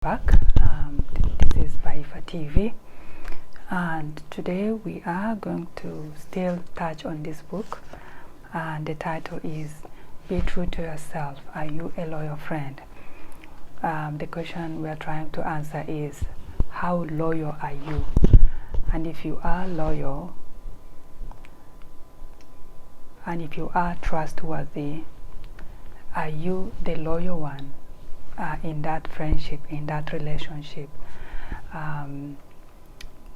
back. This is Baifa TV, and today we are going to still touch on this book, and the title is Be True to Yourself. Are you a loyal friend? The question we are trying to answer is, how loyal are you? And if you are loyal, and if you are trustworthy, are you the loyal one in that friendship, in that relationship?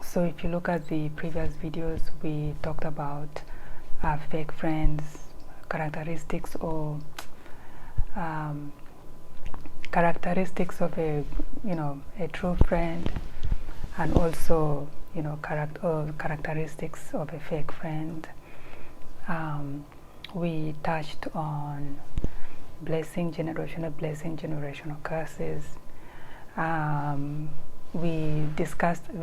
So if you look at the previous videos, we talked about fake friends, characteristics or characteristics of a true friend, and also characteristics of a fake friend. We touched on generational blessing, generational curses. We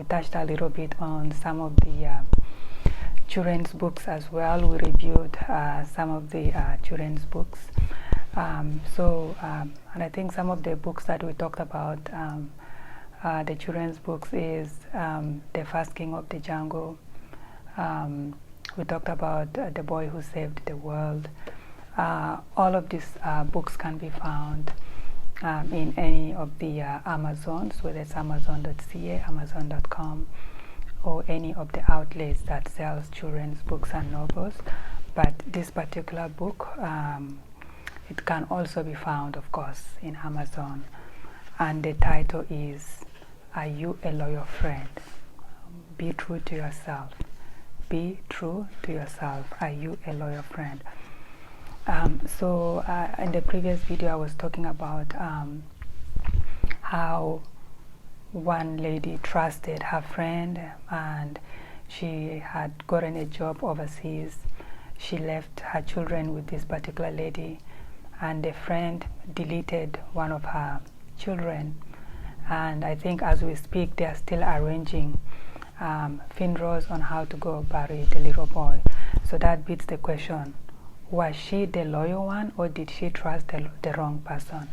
touched a little bit on some of the children's books as well. We reviewed some of the children's books. And I think some of the books that we talked about, the children's books is The First King of the Jungle. We talked about The Boy Who Saved the World. All of these books can be found in any of the Amazons, whether it's Amazon.ca, Amazon.com, or any of the outlets that sells children's books and novels. But this particular book, it can also be found, of course, in Amazon. And the title is, Are You a Loyal Friend? Be true to yourself. Be true to yourself. Are you a loyal friend? In the previous video I was talking about how one lady trusted her friend, and she had gotten a job overseas. She left her children with this particular lady, and the friend deleted one of her children, and I think as we speak they are still arranging funerals on how to go bury the little boy. So that beats the question, was she the loyal one, or did she trust the wrong person?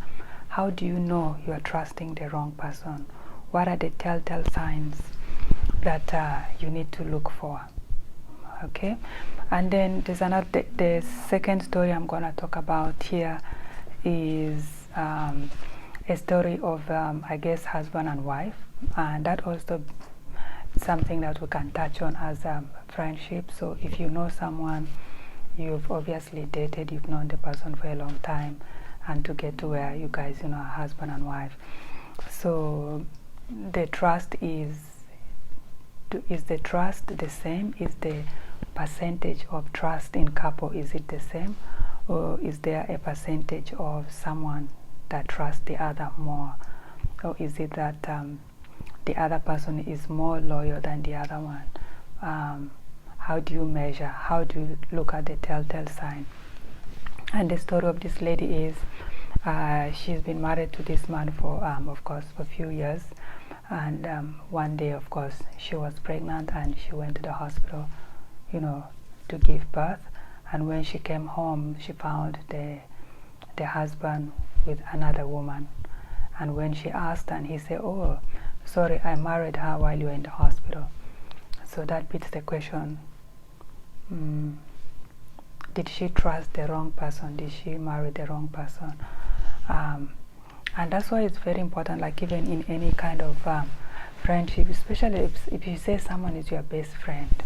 How do you know you are trusting the wrong person? What are the telltale signs that you need to look for? Okay, and then there's the second story I'm going to talk about here is a story of I guess husband and wife, and that also something that we can touch on as friendship. So if you know someone, you've obviously dated, you've known the person for a long time, and to get to where you guys are husband and wife. So the trust is the trust the same? Is the percentage of trust in couple, is it the same, or is there a percentage of someone that trusts the other more, or is it that the other person is more loyal than the other one? How do you measure? How do you look at the telltale sign? And the story of this lady is she's been married to this man for of course for a few years, and one day of course she was pregnant and she went to the hospital to give birth, and when she came home she found the husband with another woman, and when she asked, and he said, "Oh, sorry, I married her while you were in the hospital." So that beats the question, did she trust the wrong person? Did she marry the wrong person? And that's why it's very important, like even in any kind of friendship, especially if you say someone is your best friend,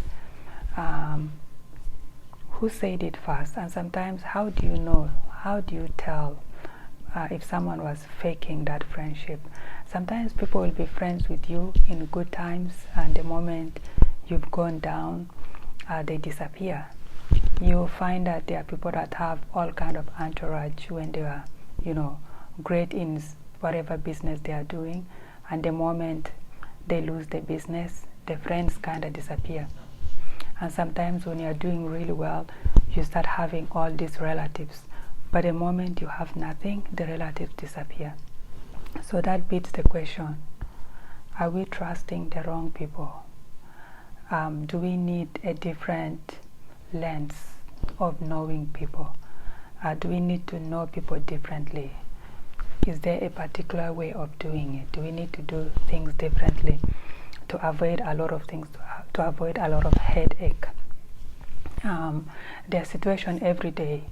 who said it first? And sometimes how do you know, how do you tell if someone was faking that friendship? Sometimes people will be friends with you in good times, and the moment you've gone down, they disappear. You'll find that there are people that have all kind of entourage when they are great in whatever business they are doing, and the moment they lose the business, the friends kind of disappear. And sometimes when you're doing really well, you start having all these relatives, but the moment you have nothing, the relatives disappear. So that beats the question, are we trusting the wrong people? Do we need a different lens of knowing people? Do we need to know people differently? is there a particular way of doing it? Do we need to do things differently to avoid a lot of things, to avoid a lot of headache? There's situation every day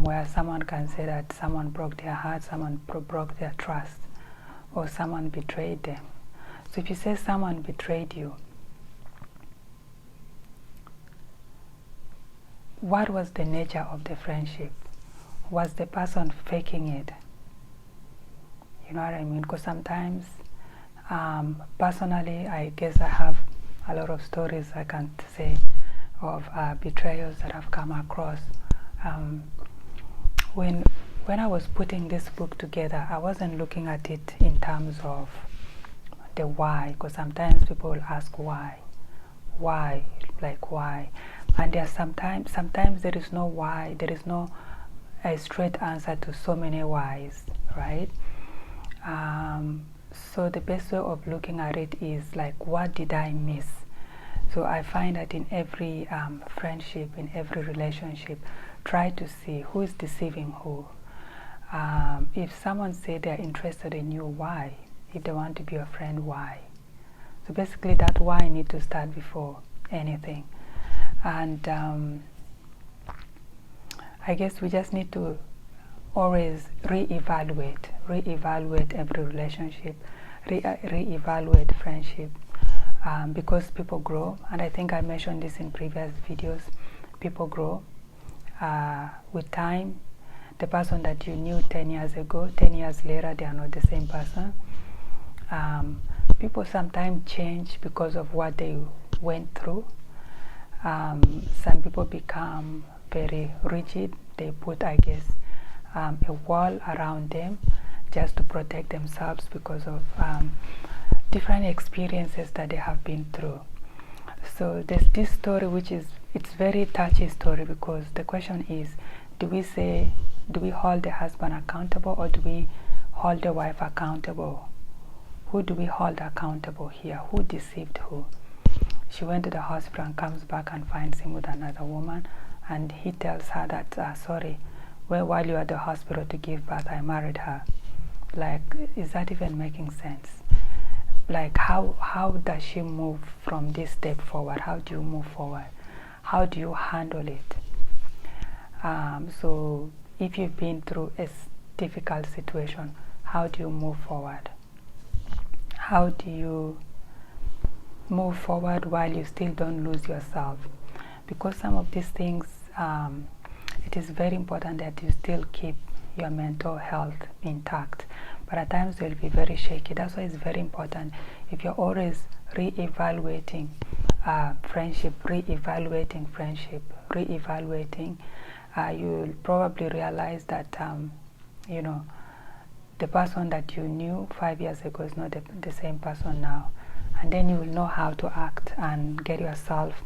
where someone can say that someone broke their heart, someone broke their trust, or someone betrayed them. So if you say someone betrayed you, what was the nature of the friendship? Was the person faking it? You know what I mean? Because sometimes, personally, I guess I have a lot of stories I can say of betrayals that I've come across. When I was putting this book together, I wasn't looking at it in terms of the why, because sometimes people will ask why, like why, and there's sometimes there is no why, there is no a straight answer to so many whys, right? So the best way of looking at it is like, what did I miss? So I find that in every friendship, in every relationship, try to see who is deceiving who. If someone say they're interested in you, why? If they want to be your friend, why? So basically that why need to start before anything. And I guess we just need to always reevaluate every relationship, reevaluate friendship, because people grow, and I think I mentioned this in previous videos. People grow with time. The person that you knew 10 years ago, 10 years later, they are not the same person. People sometimes change because of what they went through. Some people become very rigid. They put, I guess, a wall around them just to protect themselves because of different experiences that they have been through. So there's this story which is, it's very touchy story, because the question is, do we hold the husband accountable, or do we hold the wife accountable? Who do we hold accountable here? Who deceived who? She went to the hospital and comes back and finds him with another woman, and he tells her that, sorry, well, while you were at the hospital to give birth, I married her. Like, is that even making sense? Like, how does she move from this step forward? How do you move forward? How do you handle it? So if you've been through a difficult situation, how do you move forward? How do you move forward while you still don't lose yourself? Because some of these things, it is very important that you still keep your mental health intact, but at times they'll be very shaky. That's why it's very important, if you're always re-evaluating friendship, you'll probably realize that you know, the person that you knew 5 years ago is not the same person now, and then you will know how to act and get yourself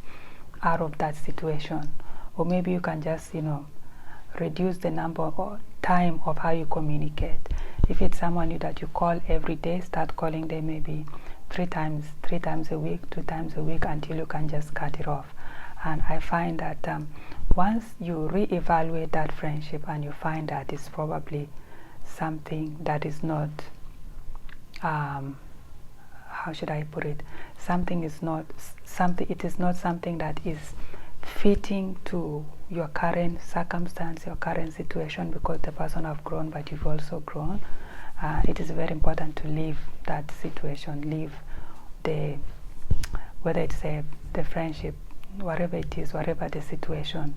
out of that situation. Or maybe you can just, you know, reduce the number or time of how you communicate. If it's someone that you call every day, start calling them maybe three times a week, 2 times a week, until you can just cut it off. And I find that once you reevaluate that friendship and you find that it's probably something that is not, how should I put it? It is not something that is fitting to your current circumstance, your current situation, because the person have grown, but you've also grown. It is very important to leave that situation, leave whether it's the friendship, whatever it is, whatever the situation,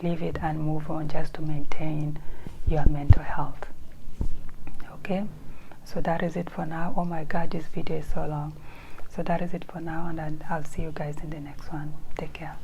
leave it and move on, just to maintain your mental health. Okay, so that is it for now. Oh my god, this video is so long. So that is it for now, and I'll see you guys in the next one. Take care.